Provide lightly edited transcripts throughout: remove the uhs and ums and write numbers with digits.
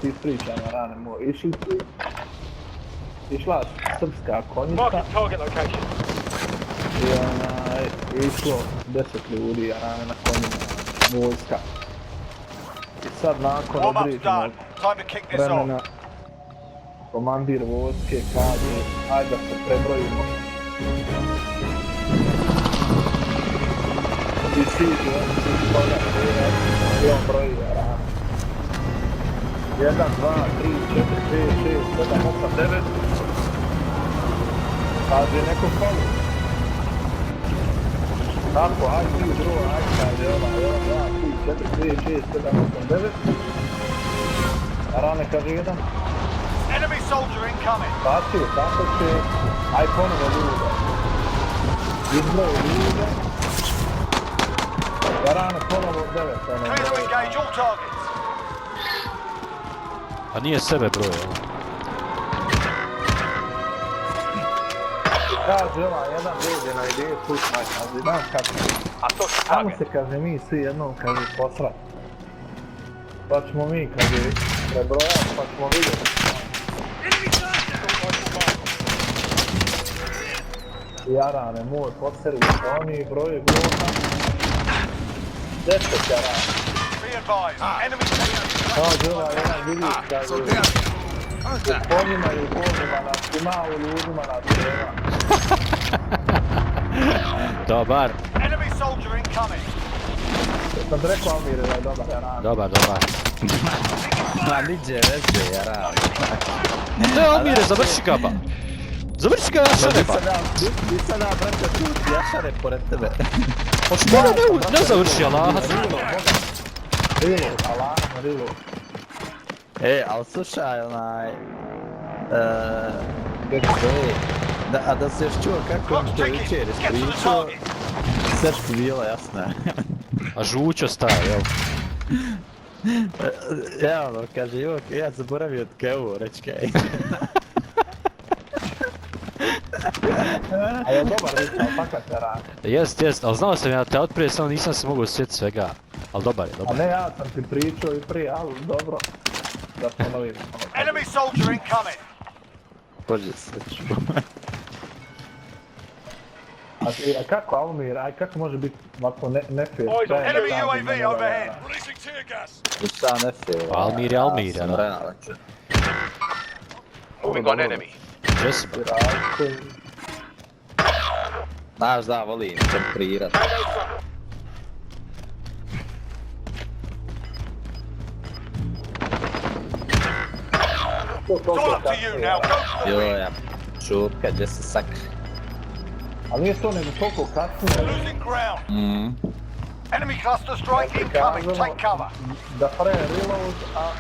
ti ispričam, rane moj. Išla srpska konjica i išlo 10 ljudi, rane na konjima, vojska. I sad nakon određenog vremena komandir vojske kaže, ajde da se prebrojimo. I siđu, i on broji, rane. 1, 2, 3, 4, 5, 6, 7, 8, 9. Kaže neko fali. Tako, aj ti drugo, aj kaže ova, 1, 2, 3, 4, 5, 6, 7, 8, 9. A rane kaže 1. Enemy soldier incoming. Tako će, aj ponovo ljude. Izbroju ljude. A rane ponovo 9. Clear to engage all targets. A nije sebe brojao. Kaže ova, jedan dođe na ideju, slušaj, kaže, znaš kako, ajmo se, kaže, mi svi jednom, kaže, posrat. Pa ćemo mi, kaže, prebrojati, pa ćemo vidjeti. Jarane, moj, poseri se, oni broje gluma. 10 jarane. Kaže ova, jedan vidiš, kaže, u konjima i u konjima nas ima, u ljudima nas ima. Dobar. Enemy soldier incoming. Sam ti rekao Almire da je dobar jaran. Dobar. Ma niđe veze jaran. Ne Almire, završi ga ba. Završi ga jašare ba. Di sad da brate tu jašare pored tebe. Hoću ne završi Allah. Reload, Allah, reload. Al slušaj onaj... Kako to je? A da se još čuo kako on to jučer ispričao, srčku bila jasna. A žućo staje, jel? Ja ono, kaže Ivo, ja zaboravio od kevu, reći kaj. A je dobar vic, ali fakat se radi. Jest, ali znao sam ja te otprije, samo nisam se mogao sjetiti svega. Ali dobar je. A ne, ja sam ti pričao i prije, ali dobro. Da ponovim. Enemy soldier incoming. Bože se čuo. A kako Almir, aj kako može biti ovako nefair? Enemy UAV overhead. Šta nefair? Almir je Almir, ja sam realan ču. Moving on enemy. Jespa. Znaš da, volim temprirat. It's all up to you now. Go for the win. Joja, šupka, gdje se sakri. Ali nije to nego toliko kasnije. Losing ground. Enemy cluster strike incoming. Take cover. Da pre reload, a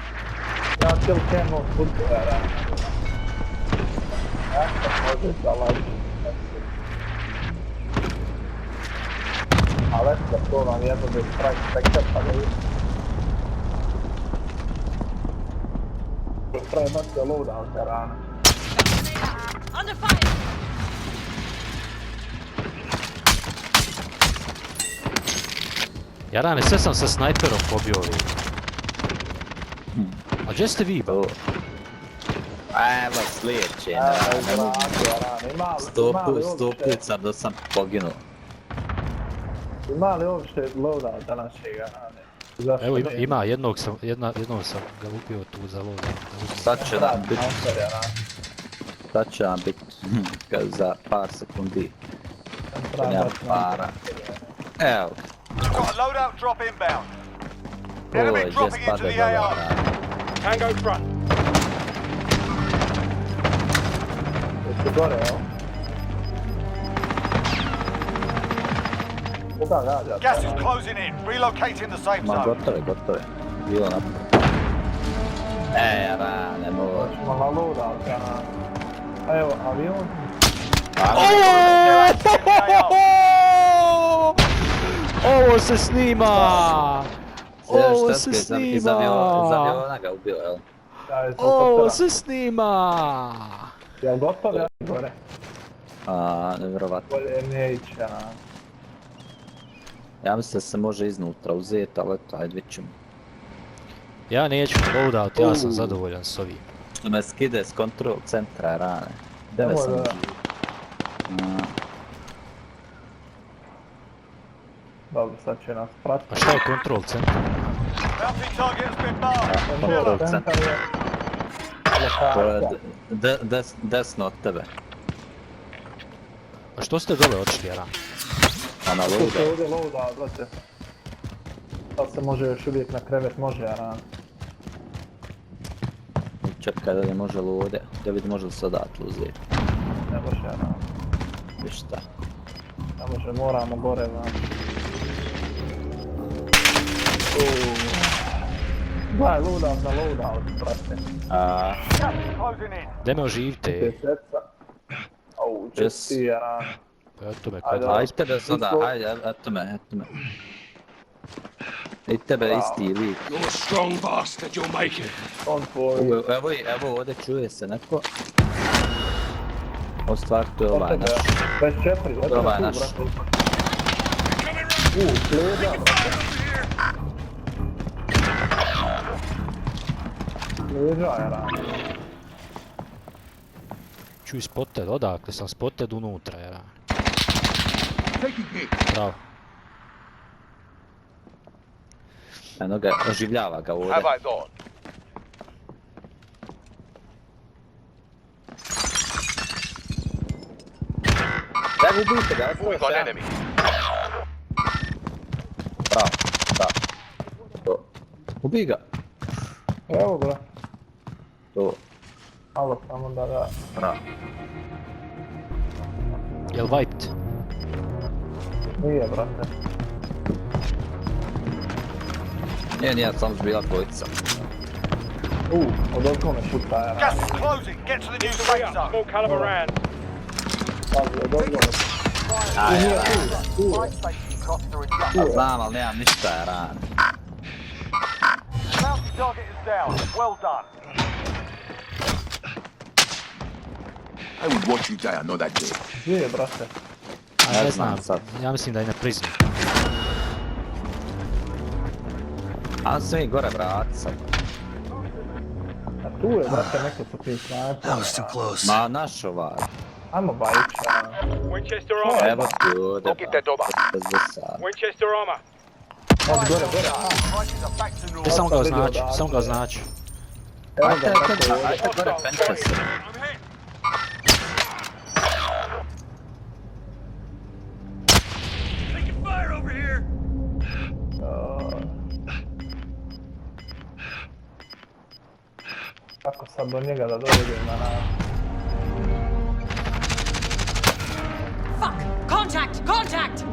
ja kill cam od footballera. Ja sam može da laži. Ali eto da to nam jedno da je strike spektar pa da vidim. Treba imati loadout rana. Under fire! Jarane, sve sam sa snajperom pobio ovdje. A gdje ste vi, ba? Evo slijedeće, stoput sam da sam poginuo. Ima li uopšte loadouta našega rane? Evo ima, jednog sam ga ubio tu za loadout. Sad će nam bit za par sekundi. Nemam para. Evo. Got a loadout drop inbound. Oj, Enemy gdje dropping into spada the za AR. vara. Tango front. Jeste gore, evo? Koga gađa? Gas is closing in. Relocating the safe Ma zone. gotove. Bilo napad. Ne može. Ćemo na loadout, rane. A evo, avion. Ovo se snima! Ovo se snima! Iz aviona ga ubio, jel? Ovo se snima! Jel gotovo ja gore? Nevjerovatno. Bolje neće, rane. Ja mislim da se može iznutra uzeti, ali eto, ajde vidit ćemo. Ja neću loadout, ja sam zadovoljan s ovim. Što me skide s kontrol centra rane. Deve Ovo sam da. živ. Dobro, sad će nas pratiti. A šta je control centar? Bounty target has been marked. Kontrol Kontrol centar je To je lokacija. desno od tebe. A što ste dole odšli, Aran? A na Tu se luda. ovdje loada, brate. Sad se može još uvijek na krevet, može, Aran. Čekaj da li može lude. Da vidim može li se odatle uzeti. Ne može, Aran. Viš šta. Ne može, moramo gore, znači. Gledaj, loadout na loadout, brate. A, Gas is closing in. Gdje me oživite? Deseca. Au, česti, Aran. Pa eto me Ajde, kod... ajde tebe sada, ajde, eto me. I tebe isti lik. You're a strong bastard, you'll make it. On tvoj. Evo ovdje čuje se neko. O stvar, to je ovaj naš. 24, eto Ovaj me naš. tu, brate. Slijeda, brate. Slijeđa, Aran. Čuj spotted, odakle sam spotted unutra, Aran. Bravo. Eno ga, oživljava ga ovdje. Have eyes on. Evo ubijte ga, evo We've got ga. enemy. Bravo, bravo. To. Ubij ga. Evo, bro. To, Malo samo da ga... bravo. Jel wiped? Nije, brate. Nije, samo zbila dvojica. Od oko me puta, Aran. Gas is closing. Get to the new safe zone. Small caliber round. Pazi, od oko me. Fire station costs are adjusted. Znam, ali nemam ništa, Aran. Bounty target is down. Well done. I would watch you die another day. Gdje je, brate? A Ne ne znam znam, sad. ja mislim da je na prizmu. A se mi gore vrati sad. A tu je, brate, neko sa tim snajpom. Ma naš ovaj. Ajmo bajić, Aran. Winchester armor. Evo ti ovdje. Bez vesa. Winchester armor. Od gore, gore. Prices are back to Te normal. samo ga vidio označi, odatle. samo ga označi. Evo Ajde, ga, brate, ovdje. ajde gore penče se. I'm hit. Taking fire over here. Kako sad do njega da dođem, Aran? Fuck! Contact! Contact!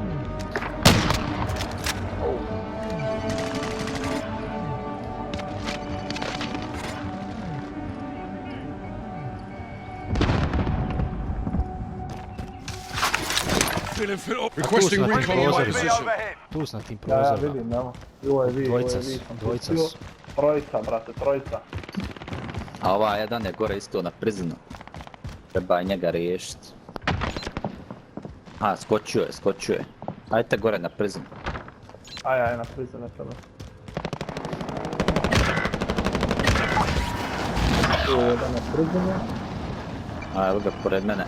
Feeling fit up. A tu su na tim prozorima. overhead. Tu su na tim Ja prozorima. vidim, evo. UAV, Dvojica UAV su, sam dvojica pustio. su. Trojica, brate, trojica. A ova jedan je gore isto na priznu. Treba njega riješit. A, skočio je. Ajde gore na priznu. Aj, na prizne tebe. Tu je jedan na prizne. A, evo ga pored mene.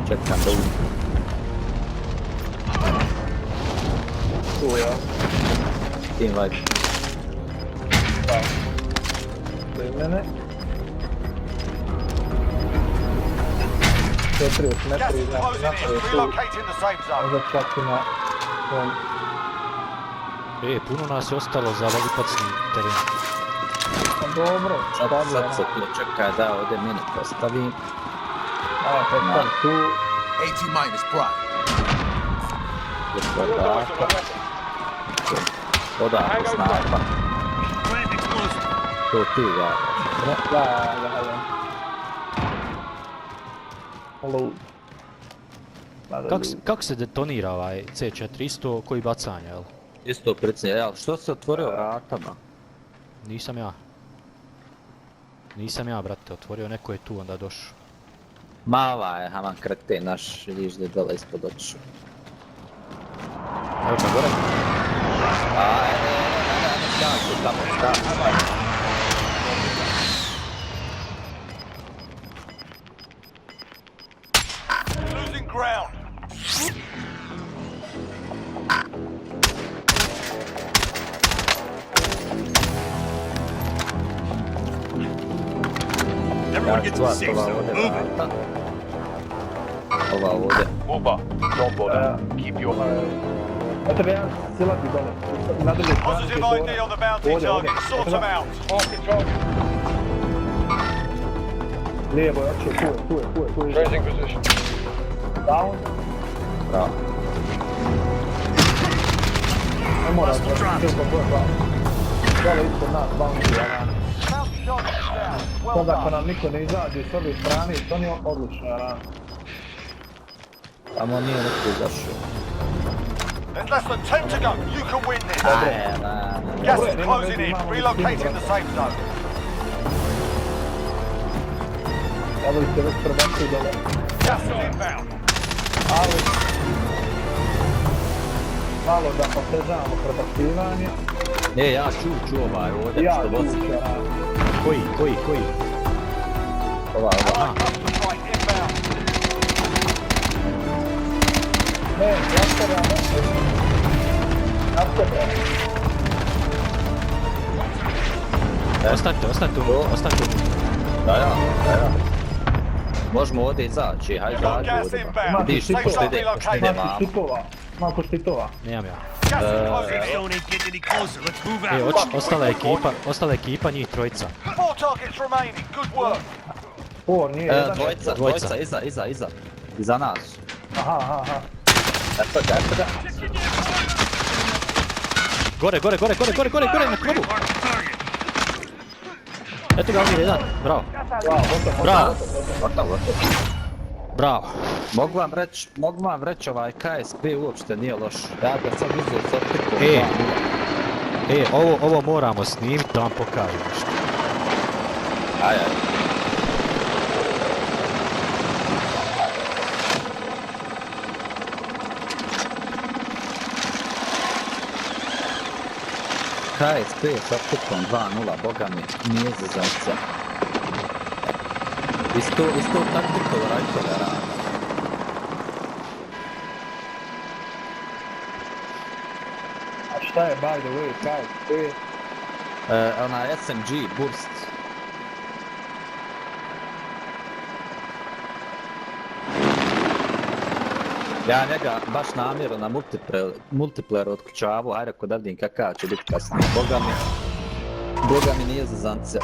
Čekam da uđe. Tu je, Team wipe. tu je mene. 40 Gas metri, is znači closing napravi in. tu. Relocating the safe zone. Možda čak i na tom. Puno nas je ostalo za valipacni teren. Dobro, Sad stavi, se tu čekaj da ovdje mini postavim. Ajde, postavi tu. 80 minus prime. Gospodaka. Odakle snajpa. To ti ga. Ja. Load. Kako se detonira ovaj C4? Isto koji bacanja, jel? Isto pricnije, jel? Što se otvorio vratama? Nisam ja, brate, otvorio, neko je tu onda došao. Ma ovaj, haman kreten naš, vidiš da je dole ispod očiju. Evo ga gore. Ajde, skače, tamo skače. Losing ground. Everyone gets to the safe zone. Move it. Ova ovdje. Move up. Don't go down. Keep your Ja tebe jedan silazi dole. Nadalje strane Positive gore. ID on the bounty Ovdje, ovdje. target. Sort them out. Lijevo, ja ću, tu je. Raising position. Down. Bravo. Ne mora, silko broj, bravo. Dole ispod nas, bounty, ja. Bounty target is down. Well Sad ako done. nam niko ne izađe s ove strane, to nije odlično, ja. Tamo nije neko izašao. There's less than 10 to go. You can win this. Aj, Gas is closing in. Relocating the safe zone. Evo ste već prebacili dole. Gas is inbound. Ali... Malo da potežavamo prebacivanje. Ne, ja ču ovaj ovdje Ja što tu vozi. ću, ja. Koji? Ova. Allied cluster strike inbound. Ne, nastavljamo. Ostanite tu. Da. Možemo ovdje izaći, hajde You've got zađi gas ovdje. inbound. Vidiš, Safe pošto zone ide relocated. mamo. Malo štitova. Nemam ja. Gas is closing in. Zone ain't getting any closer. Let's move out. Ostala ekipa, njih trojica. 4 targets remaining. Good work. O, nije jedan. Dvojica, iza. Iza nas. Aha. Eto ga. Gore, na krovu. Eto ga, Almir, jedan. Bravo. Gotovo. Bravo. Mogu vam reći ovaj KSP uopšte nije loš. Ja ga sad uzeo s optikom. Ovo moramo snimiti da vam pokažem nešto. Aj. KSP s optikom 2.0, boga mi, nije zezanca. Isto taktiku rajtove radi. A šta je, by the way, KSP? Ona SMG, Burst. Ja njega baš namjerno na multiplayer otkućavu, aj rekao da vidim kakav će biti kasnije. Boga mi nije zezancija.